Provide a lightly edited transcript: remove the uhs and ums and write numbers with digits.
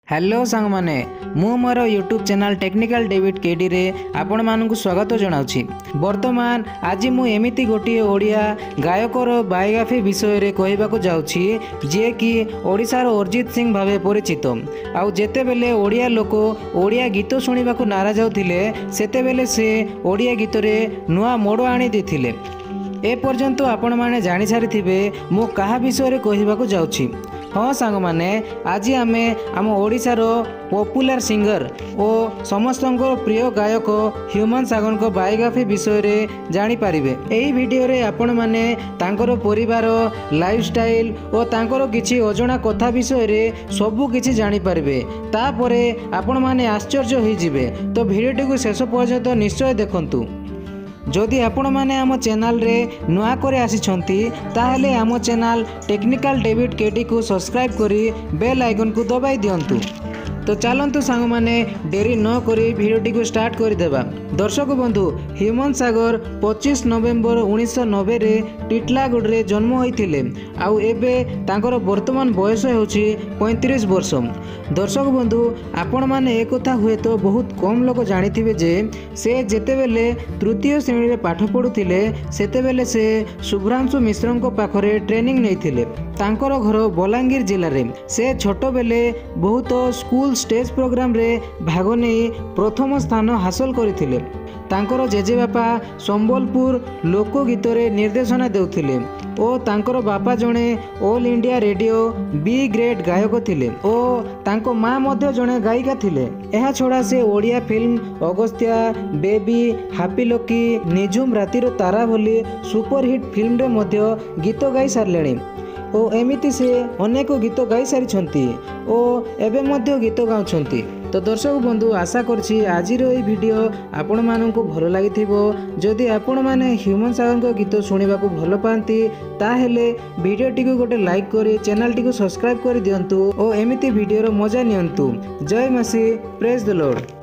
Hello सांग माने मु मोर YouTube channel technical David KD रे आपण मानकु स्वागत जनाउछि। वर्तमान आज मु एमिति गोटे ओडिया गायकर बायोग्राफी विषय रे कहबाकू जाउछि जे कि ओडिशार अरिजीत सिंह भावे परिचित। आउ जेते बेले ओडिया लोक ओडिया गीत सुनिबाकू नाराज होथिले सेते बेले से ओडिया गीत रे नुआ मोड़ आनी देथिले। ए पर्यंत आपण माने जानि सारी थिबे मु कहा विषय रे कहबाकू जाउछि। हाँ सांग माने आज आमे आम ओडिशार पॉपुलर सिंगर और समस्त प्रिय गायक ह्यूमन सागर को बायोग्राफी विषय रे जानी पारिबे। एही वीडियो रे आपण माने तांकर परिवार लाइफस्टाइल और तांकर किछि अजଣା कथा विषय रे सबु किछि जानी पारिबे। तापरे आपण माने आश्चर्य होई जिवे। तो वीडियो को शेष पर्यंत निश्चय देखंतु। जदि आपण माने आम चैनल रे नुआ करे आसिछंती ताहेले आम चैनल टेक्निकल डेविड केडी को सब्सक्राइब करी बेल आइकन को दबाई दियंतु। तो चलतु सांग माने देरी न करी वीडियोटी को स्टार्ट कर देबा। दर्शक बंधु ह्यूमन सागर 25 नवेम्बर 1990 रे टिटलागढ़ रे जन्म होइथिले। आउ एबे तांकर वर्तमान बयस होछि 35 वर्ष। दर्शक बंधु आपण माने एक कथा हुए तो बहुत कम लोग जानिथिबे जे से जेतेबेले तृतीय श्रेणी रे पाठ पढुथिले सेतेबेले से शुभ्रांशु मिश्र को पाखरे ट्रेनिंग नैथिले। तांकर घर बलांगीर जिल्ला रे। से छोट बेले बहुत स्कूल स्टेज प्रोग्राम रे भाग नहीं प्रथम स्थान हासिल करथिले। तांकर जेजेबापा संबलपुर लोकगीत रे निर्देशना देउथिले और तांकर बापा जणे All India Radio B grade गायक थिले और तांको माँ मध्य जणे गायिका थिले। एहा छोड़ा से Odia film Agastya, baby, happy lucky, निझुम रातिर तारा भली सुपरहिट फिल्म रे मध्य गीत गाई सारलेणी और एमिति से अनेक गीत गाई सारी और एबे मध्य गीत गाउछंती। तो दर्शक बंधु आशा करछि आजिर एई वीडियो आपण माननकु भलो लागिथिबो। जदि आपण माने ह्यूमन सागर को गीत सुनिबा को भलो पांती ताहेले वीडियोटी को गोटे लाइक करी चैनल टी को सब्सक्राइब कर दियंतु और एमिति वीडियो रो मजा नियंतु। जय मसी, प्रेज द लॉर्ड।